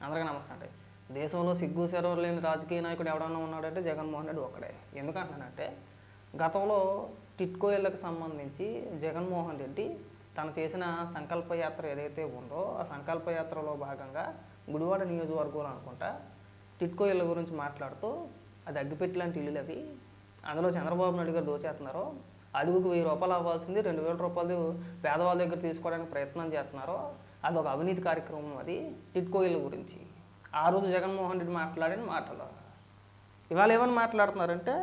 అందరికీ నమస్తే అండి. దేశంలో సిగ్గు శరం లేని రాజకీయ నాయకుడు ఎవడన్నా ఉన్నాడంటే జగన్మోహన్ రెడ్డి ఒక్కడే. ఎందుకంటున్నానంటే గతంలో టిట్కో ఇళ్ళకి సంబంధించి జగన్మోహన్ రెడ్డి తను చేసిన సంకల్ప యాత్ర ఏదైతే ఉందో ఆ సంకల్ప యాత్రలో భాగంగా గుడివాడ నియోజకవర్గంలో అనుకుంటా టిట్కో ఇళ్ళ గురించి మాట్లాడుతూ అది అగ్గిపెట్టి లాంటి ఇల్లులు అవి, అందులో చంద్రబాబు నాయుడు గారు దోచేస్తున్నారు, అడుగుకు 1000 రూపాయలు అవ్వాల్సింది 2000 రూపాయలు పేదవాళ్ళ దగ్గర తీసుకోవడానికి ప్రయత్నం చేస్తున్నారు, అదొక అవినీతి కార్యక్రమం, అది టిట్కో ఇళ్ళ గురించి ఆ రోజు జగన్మోహన్ రెడ్డి మాట్లాడిన మాటలు. ఇవాళ ఏమని మాట్లాడుతున్నారంటే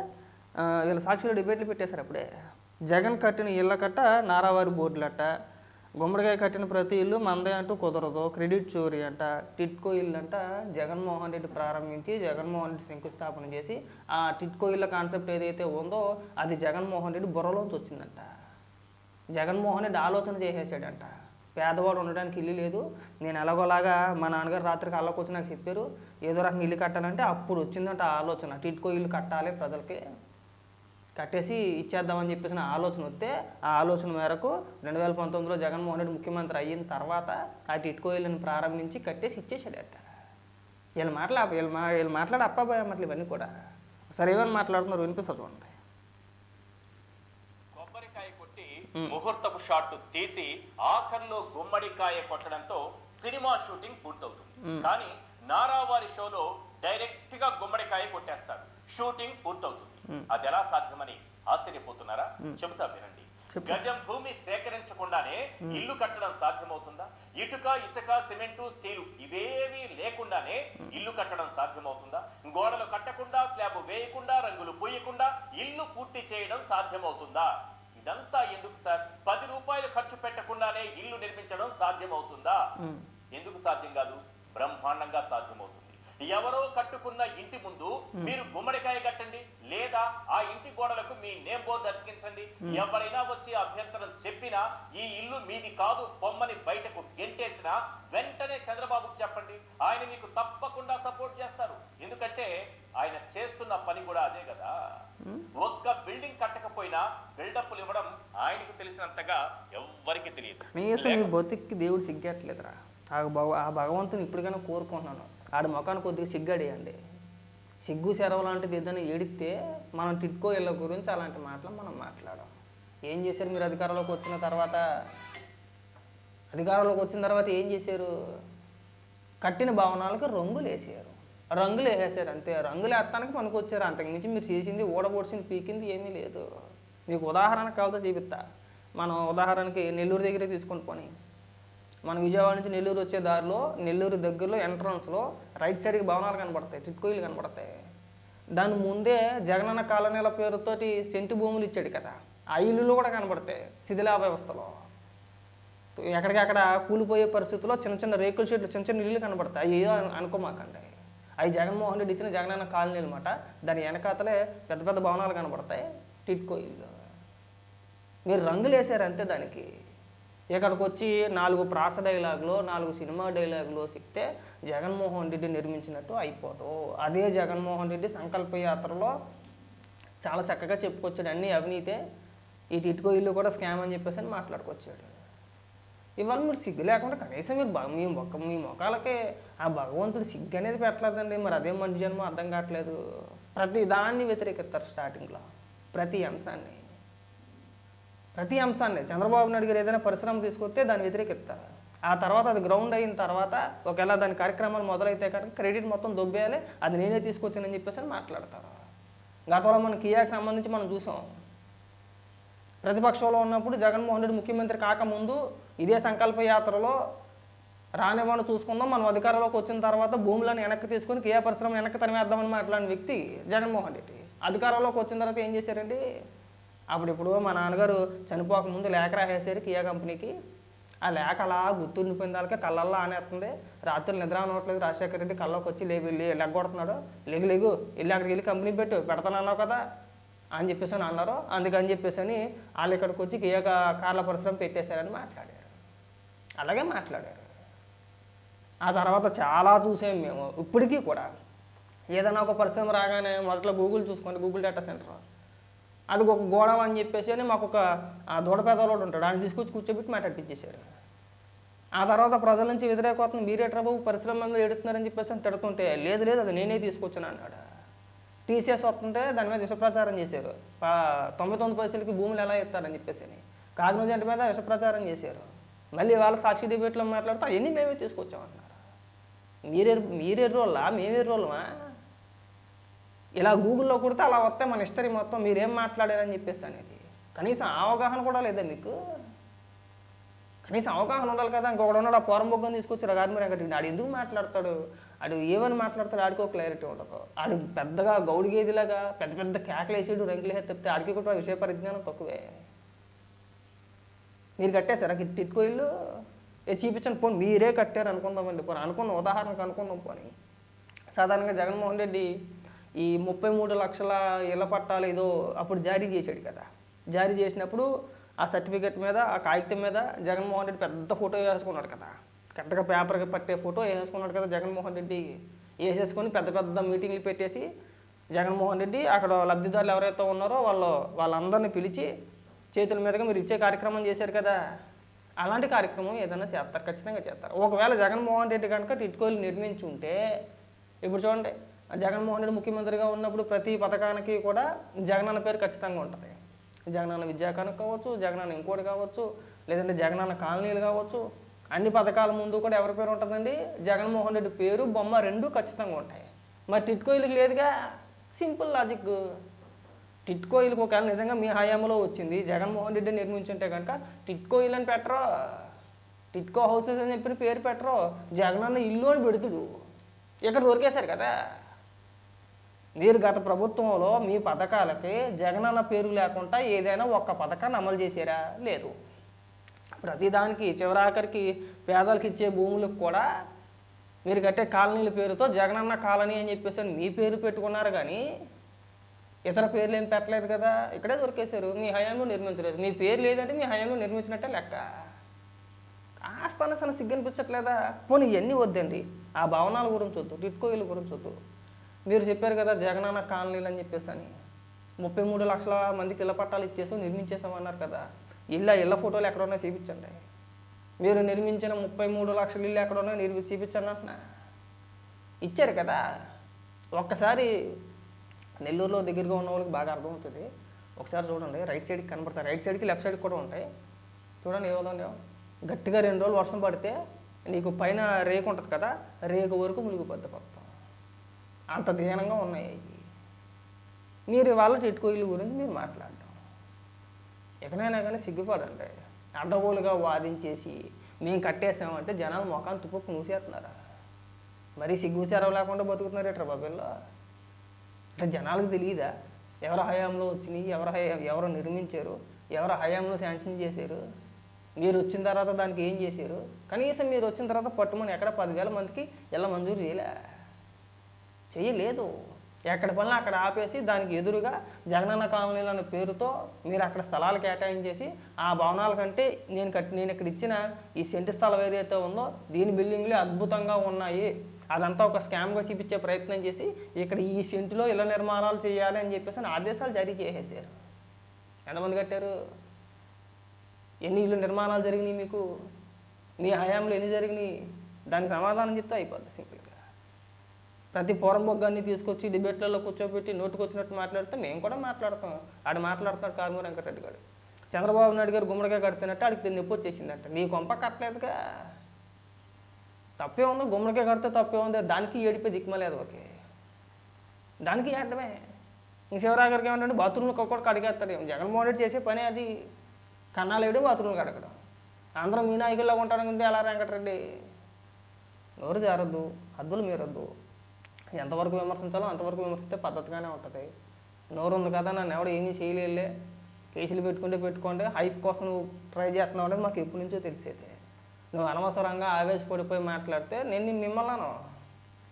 వీళ్ళ సాక్షులు డిబేట్లు పెట్టేశారు అప్పుడే. జగన్ కట్టిన ఇళ్ళ కట్ట నారావారి బోర్డులట, గుమ్మడికాయ కట్టిన ప్రతి ఇల్లు మందే అంటూ కుదరదు, క్రెడిట్ చోరీ అంట, టిట్కో ఇల్లు అంట జగన్మోహన్ రెడ్డి ప్రారంభించి జగన్మోహన్ రెడ్డి శంకుస్థాపన చేసి ఆ టిట్కో ఇళ్ళ కాన్సెప్ట్ ఏదైతే ఉందో అది జగన్మోహన్ రెడ్డి బుర్రలోంచి వచ్చిందంట. జగన్మోహన్ రెడ్డి ఆలోచన చేసేసాడంట. పేదవాడు ఉండడానికి ఇల్లు లేదు, నేను ఎలాగోలాగా మా నాన్నగారు రాత్రికి అల్లకి వచ్చి నాకు చెప్పారు ఏదో రకంగా ఇల్లు కట్టాలంటే అప్పుడు వచ్చిందంట ఆ ఆలోచన. టిట్కో ఇల్లు కట్టాలి, ప్రజలకి కట్టేసి ఇచ్చేద్దామని చెప్పేసిన ఆలోచన వస్తే ఆ ఆలోచన మేరకు 2019లో జగన్మోహన్ రెడ్డి ముఖ్యమంత్రి అయిన తర్వాత ఆ టిట్కో ఇల్లుని ప్రారంభించి కట్టేసి ఇచ్చేసాడట. వీళ్ళు మాట్లాడే అప్పాబాయ్ అమ్మట్లు ఇవన్నీ కూడా. సరే ఏమని మాట్లాడుతున్నారు వినిపిస్తారు చూడండి. కొబ్బరికాయ కొట్టి ముహూర్తపు షాట్ తీసి ఆఖర్లో గుమ్మడికాయ కొట్టడంతో సినిమా షూటింగ్ పూర్తవుతుంది. కానీ నారావారి షోలో డైరెక్ట్ గా గుమ్మడికాయ కొట్టేస్తారు, షూటింగ్ పూర్తవుతుంది. అది ఎలా సాధ్యమని ఆశ్చర్యపోతున్నారా? చెబుతా వినండి. గజం భూమి సేకరించకుండానే ఇల్లు కట్టడం సాధ్యమవుతుందా? ఇటుక, ఇసుక, సిమెంటు, స్టీలు ఇవేవి లేకుండానే ఇల్లు కట్టడం సాధ్యమవుతుందా? గోడలు కట్టకుండా, స్లాబ్ వేయకుండా, రంగులు పూయకుండా ఇల్లు పూర్తి చేయడం సాధ్యమవుతుందా? ఇదంతా ఎందుకు సార్? 10 రూపాయలు ఖర్చు పెట్టకుండానే ఇల్లు నిర్మించడం సాధ్యమవుతుందా? ఎందుకు సాధ్యం కాదు? బ్రహ్మాండంగా సాధ్యమవుతుంది. ఎవరో కట్టుకున్న ఇంటి ముందు మీరు గుమ్మడికాయ కట్టండి, లేదా ఆ ఇంటి గోడలకు మీ నేమ్ బోర్డు అతికించండి. ఎవరైనా వచ్చి అభ్యంతరం చెప్పినా ఈ ఇల్లు మీది కాదు పొమ్మని బయటకు గెంటేసినా వెంటనే చంద్రబాబుకు చెప్పండి, ఆయన మీకు తప్పకుండా సపోర్ట్ చేస్తారు. ఎందుకంటే ఆయన చేస్తున్న పని కూడా అదే కదా. ఒక్క బిల్డింగ్ కట్టకపోయినా బిల్డప్లు ఇవ్వడం ఆయనకు తెలిసినంతగా ఎవ్వరికి తెలియదు. బతికి దేవుడు సిగ్గట్లేదురా. ఆ భగవంతుని ఇప్పటికైనా కోరుకుంటున్నాను, ఆడి ముఖాన్ని కొద్దిగా సిగ్గడేయండి. సిగ్గు సెరవు లాంటిది ఏదైనా ఏడిస్తే మనం టిట్కో ఇళ్ళ గురించి అలాంటి మాటలు మనం మాట్లాడాం. ఏం చేశారు మీరు అధికారంలోకి వచ్చిన తర్వాత ఏం చేశారు? కట్టిన భవనాలకు రంగులు వేసారు అంతే. రంగులు వేస్తానికి మనకు వచ్చారు, అంతకుమించి మీరు చేసింది ఓడబోడ్చింది పీకింది ఏమీ లేదు. మీకు ఉదాహరణ కావాలో చూపిస్తా. మనం ఉదాహరణకి నెల్లూరు దగ్గరే తీసుకొని పోనీ, మన విజయవాడ నుంచి నెల్లూరు వచ్చే దారిలో నెల్లూరు దగ్గరలో ఎంట్రన్స్లో రైట్ సైడ్కి భవనాలు కనబడతాయి, టిట్కో ఇల్లు కనబడతాయి. దాని ముందే జగనన్న కాలనీల పేరుతోటి సెంటు భూములు ఇచ్చాడు కదా, ఆ ఇల్లులు కూడా కనబడతాయి శిథిలా వ్యవస్థలో. ఎక్కడికక్కడ కూలిపోయే పరిస్థితుల్లో చిన్న చిన్న రేకుల షెడ్లు, చిన్న చిన్న ఇల్లు కనబడతాయి. అవి అనుకోమాకండి, అవి జగన్మోహన్ రెడ్డి ఇచ్చిన జగనన్న కాలనీ అనమాట. దాని వెనకాతలే పెద్ద పెద్ద భవనాలు కనబడతాయి, టిట్కో ఇల్లు. మీరు రంగులు వేసారు అంతే. దానికి ఇక్కడికి వచ్చి 4 ప్రాస డైలాగులు, 4 సినిమా డైలాగులు చెప్తే జగన్మోహన్ రెడ్డి నిర్మించినట్టు అయిపోదు. అదే జగన్మోహన్ రెడ్డి సంకల్ప యాత్రలో చాలా చక్కగా చెప్పుకొచ్చాడు, అన్నీ అవినీతే, ఈ టిట్కో ఇల్లు కూడా స్కామ్ అని చెప్పేసి అని మాట్లాడుకొచ్చాడు. ఇవాళ మీరు సిగ్గు లేకుండా కనీసం మీరు మీ ముఖాలకే ఆ భగవంతుడు సిగ్గు అనేది పెట్టలేదండి. మరి అదే మంచి జన్మ అర్థం కావట్లేదు. ప్రతి దాన్ని వ్యతిరేకిస్తారు స్టార్టింగ్లో, ప్రతి అంశాన్ని. చంద్రబాబు నాయుడు గారు ఏదైనా పరిశ్రమ తీసుకొస్తే దాన్ని వ్యతిరేకిస్తారు. ఆ తర్వాత అది గ్రౌండ్ అయిన తర్వాత ఒకవేళ దాని కార్యక్రమాలు మొదలైతే కనుక క్రెడిట్ మొత్తం దొబ్బేయాలి, అది నేనే తీసుకొచ్చానని చెప్పేసి అని మాట్లాడతారు. గతంలో మన కియాకి సంబంధించి మనం చూసాం. ప్రతిపక్షంలో ఉన్నప్పుడు జగన్మోహన్ రెడ్డి ముఖ్యమంత్రి కాకముందు ఇదే సంకల్ప యాత్రలో రానివ్వను చూసుకుందాం, మనం అధికారంలోకి వచ్చిన తర్వాత భూములను వెనక్కి తీసుకొని కియా పరిశ్రమ వెనక్కి తరిమేద్దామని మాట్లాడిన వ్యక్తి జగన్మోహన్ రెడ్డి. అధికారంలోకి వచ్చిన తర్వాత ఏం చేశారండి? అప్పుడు మా నాన్నగారు చనిపోకముందు లేఖ రాసేసారు కియా కంపెనీకి. ఆ లేఖ అలా గుర్తుండిపోయిన దానికే కళ్ళల్లో ఆనేస్తుంది. రాత్రులు నిద్ర అనవట్లేదు, రాజశేఖర రెడ్డి కల్లోకి వచ్చి లెగ్గొడుతున్నాడు, లేగు వెళ్ళి అక్కడికి వెళ్ళి కంపెనీ పెడతానన్నావు కదా అని చెప్పేసి అన్నారు. అందుకని చెప్పేసి అని వాళ్ళు ఇక్కడికి వచ్చి కియా కార్ల పరిశ్రమ పెట్టేశారని మాట్లాడారు. అలాగే మాట్లాడారు. ఆ తర్వాత చాలా చూసాం మేము. ఇప్పటికీ కూడా ఏదైనా ఒక పరిశ్రమ రాగానే మొదట్లో గూగుల్ చూసుకోండి, గూగుల్ డేటా సెంటర్, అది ఒక గోడవ అని చెప్పేసి అని మాకు ఒక దూడపేదలోడు ఉంటాడు, ఆయన తీసుకొచ్చి కూర్చోబెట్టి మాట్లాడిపించేశారు. ఆ తర్వాత ప్రజల నుంచి వ్యతిరేకత మీరేట్రా బాబు పరిశ్రమ మీద ఏడుతున్నారని చెప్పేసి అని తిడుతుంటే లేదు లేదు అది నేనే తీసుకొచ్చాను అన్నాడు. టీసీఎస్ వస్తుంటే దాని మీద విషప్రచారం చేశారు. 99 పైసలకి భూములు ఎలా ఇస్తారని చెప్పేసి కాగ్నిజెంట్ మీద విషప్రచారం చేశారు. మళ్ళీ వాళ్ళ సాక్షి డిబేట్లో మాట్లాడుతూ అవన్నీ మేమే తీసుకొచ్చామన్నారు. మీరెర్రోళ్ళా మేమెర్రోళ్ళమా? ఇలా గూగుల్లో కొడితే అలా వస్తే మన హిస్టరీ మొత్తం మీరేం మాట్లాడారని చెప్పేసి అనేది కనీసం అవగాహన కూడా లేదా మీకు? కనీసం అవగాహన ఉండాలి కదా. ఇంకొకడు ఉన్నాడు, ఆ పోరం బొగ్గని తీసుకొచ్చారు గార్మీ వెంకటరెడ్డి. ఆడు ఎందుకు మాట్లాడతాడు, ఆడు ఏమని మాట్లాడతాడు, ఆడికో క్లారిటీ ఉండదు. ఆడు పెద్దగా గౌడి గేదిలాగా పెద్ద పెద్ద కేకలేసాడు, రంగులు తెప్పితే ఆడికి కూడా విషయ పరిజ్ఞానం తక్కువే. మీరు కట్టేశారా టిట్కో ఇల్లు? చూపించండి పోనీ, మీరే కట్టారు అనుకుందామండి, పోనీ అనుకున్న ఉదాహరణకు అనుకుందాం. పోనీ సాధారణంగా జగన్మోహన్ రెడ్డి ఈ 33 లక్షల ఇళ్ల పట్టాలు ఏదో అప్పుడు జారీ చేశాడు కదా. జారీ చేసినప్పుడు ఆ సర్టిఫికెట్ మీద, ఆ కాగితం మీద జగన్మోహన్ రెడ్డి పెద్ద ఫోటో వేసుకున్నాడు కదా. కరెక్ట్గా పేపర్కి పట్టే ఫోటో వేసుకున్నాడు కదా జగన్మోహన్ రెడ్డి. వేసేసుకొని పెద్ద పెద్ద మీటింగ్లు పెట్టేసి జగన్మోహన్ రెడ్డి అక్కడ లబ్ధిదారులు ఎవరైతే ఉన్నారో వాళ్ళందరినీ పిలిచి చేతుల మీదుగా మీరు ఇచ్చే కార్యక్రమం చేశారు కదా. అలాంటి కార్యక్రమం ఏదైనా చేస్తారు, ఖచ్చితంగా చేస్తారు. ఒకవేళ జగన్మోహన్ రెడ్డి కనుక టిట్కోలు నిర్మించి ఉంటే, ఇప్పుడు చూడండి, జగన్మోహన్ రెడ్డి ముఖ్యమంత్రిగా ఉన్నప్పుడు ప్రతి పథకానికి కూడా జగనన్న పేరు ఖచ్చితంగా ఉంటుంది. జగనన్న విద్యాకానం కావచ్చు, జగనన్న ఇంకోటి కావచ్చు, లేదంటే జగనన్న కాలనీలు కావచ్చు, అన్ని పథకాల ముందు కూడా ఎవరి పేరు ఉంటుందండి? జగన్మోహన్ రెడ్డి పేరు, బొమ్మ రెండు ఖచ్చితంగా ఉంటాయి. మరి టిట్కోయిల్కి లేదుగా. Simple logic. టిట్కోయిల్కి ఒకవేళ నిజంగా మీ హయాంలో వచ్చింది, జగన్మోహన్ రెడ్డి నిర్మించుంటే కనుక టిట్కోయిల్ అని పెట్టరు, టిట్కో హౌసెస్ అని చెప్పిన పేరు పెట్టరు, జగనన్న ఇల్లు అని పెడుతుడు. ఇక్కడ దొరికేశారు కదా. మీరు గత ప్రభుత్వంలో మీ పథకాలకి జగనన్న పేరు లేకుండా ఏదైనా ఒక్క పథకాన్ని అమలు చేశారా? లేదు. ప్రతిదానికి చివరాఖరికి పేదలకు ఇచ్చే భూములకు కూడా మీరు కట్టే కాలనీల పేరుతో జగనన్న కాలనీ అని చెప్పేసి మీ పేరు పెట్టుకున్నారు, కానీ ఇతర పేర్లు ఏం పెట్టలేదు కదా. ఇక్కడే దొరికేశారు. మీ హయాంలో నిర్మించలేదు. మీ పేరు లేదంటే మీ హయాంలో నిర్మించినట్టే లెక్క. కాస్త సిగ్గనిపించట్లేదా? పోనీ ఇవన్నీ వద్దండి, ఆ భవనాల గురించి వద్దు, టిట్కో ఇల్లు గురించి వద్దు. మీరు చెప్పారు కదా జగనన్న కాలనీలు అని చెప్పేసి అని 33 లక్షల మందికి ఇళ్ల పట్టాలు ఇచ్చేసాం, నిర్మించేసామన్నారు కదా. ఇళ్ళ ఫోటోలు ఎక్కడున్నా చూపించండి. మీరు నిర్మించిన 33 లక్షల ఇల్లు ఎక్కడున్నా చూపించండి అంటున్నా. ఇచ్చారు కదా. ఒక్కసారి నెల్లూరులో దగ్గరగా ఉన్న వాళ్ళకి బాగా అర్థమవుతుంది. ఒకసారి చూడండి, రైట్ సైడ్కి కనబడతాయి, రైట్ సైడ్కి లెఫ్ట్ సైడ్కి కూడా ఉంటాయి. చూడండి ఏమవుతుందో, గట్టిగా 2 రోజులు వర్షం పడితే నీకు పైన రేకు ఉంటుంది కదా, రేకు వరకు మునిగిపోద్ది మొత్తం. అంత దీనంగా ఉన్నాయి. మీరు వాళ్ళ టిట్కో ఇల్లు గురించి మీరు మాట్లాడటం ఎక్కడైనా కానీ సిగ్గుపడండి. అడ్డగోలుగా వాదించేసి మేము కట్టేసామంటే జనాలు మొఖాన్ని తుప్పుకు మూసేస్తున్నారా? మరీ సిగ్గుసేరవ లేకుండా బతుకుతున్నారు ఎట్రా బాబుల్లో. అంటే జనాలకు తెలియదా ఎవరి హయాంలో వచ్చినాయి, ఎవరు నిర్మించారు, ఎవరి హయాంలో శాంక్షన్ చేశారు, మీరు వచ్చిన తర్వాత దానికి ఏం చేశారు? కనీసం మీరు వచ్చిన తర్వాత పట్టుమని ఎక్కడ 10,000 మందికి ఎలా మంజూరు చేయలేదు. ఎక్కడ పనులు అక్కడ ఆపేసి దానికి ఎదురుగా జగనన్న కాలనీలు అనే పేరుతో మీరు అక్కడ స్థలాలు కేటాయించేసి ఆ భవనాల కంటే నేను ఇక్కడ ఇచ్చిన ఈ సెంటు స్థలం ఏదైతే ఉందో దీని బిల్డింగ్లు అద్భుతంగా ఉన్నాయి, అదంతా ఒక స్కామ్గా చూపించే ప్రయత్నం చేసి ఇక్కడ ఈ సెంటులో ఇళ్ల నిర్మాణాలు చేయాలి అని చెప్పేసి ఆదేశాలు జారీ చేసేసారు. ఎంతమంది కట్టారు? ఎన్ని ఇళ్ళు నిర్మాణాలు జరిగినాయి మీకు? మీ హయాంలో ఎన్ని జరిగినాయి? దానికి సమాధానం చెప్తే అయిపోద్ది సింపుల్గా. ప్రతి పోరంబొగ్గాన్ని తీసుకొచ్చి డిబేట్లలో కూర్చోబెట్టి నోటుకు వచ్చినట్టు మాట్లాడితే మేము కూడా మాట్లాడతాం. ఆడు మాట్లాడుతున్నాడు కారుమూరి వెంకటరెడ్డి గారు. చంద్రబాబు నాయుడు గారు గుమ్మడికాయ కడుతున్నట్టు ఆడికి నొప్పి వచ్చేసిందంట. నీ కొంప కట్టలేదుగా, తప్పే ఉంది. గుమ్మడికాయ కడితే తప్పే ఉంది, దానికి ఏడిపోయి దిక్కుమలేదు. ఓకే, దానికి ఏడమే. ఇంక శివరాగరికి ఏమంటే బాత్రూమ్లో ఒక్కొక్కటి కడిగేస్తాడు. జగన్మోహన్ రెడ్డి చేసే పని అది. కన్నాలు వేయడం, బాత్రూమ్లు కడగడం. అందరం మీ నాయకుల్లో ఉంటాడనుకుంటే ఎలా వెంకటరెడ్డి? నోరు జారద్దు, హద్దులు మీరొద్దు. ఎంతవరకు విమర్శించాలో అంతవరకు విమర్శిస్తే పద్ధతిగానే ఉంటుంది. నోరు ఉంది కదా, నన్ను ఎవడు ఏమీ చేయలేలే, కేసులు పెట్టుకోండి, హైప్ కోసం నువ్వు ట్రై చేస్తున్నావు అంటే మాకు ఎప్పటి నుంచో తెలిసేది. నువ్వు అనవసరంగా ఆవేశపడిపోయి మాట్లాడితే నేను మిమ్మల్ని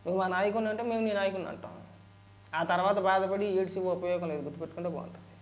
నువ్వు మా నాయకుడిని అంటే మేము నీ నాయకుడిని అంటాం. ఆ తర్వాత బాధపడి ఏడ్చి ఉపయోగం లేదు. గుర్తుపెట్టుకుంటే బాగుంటుంది.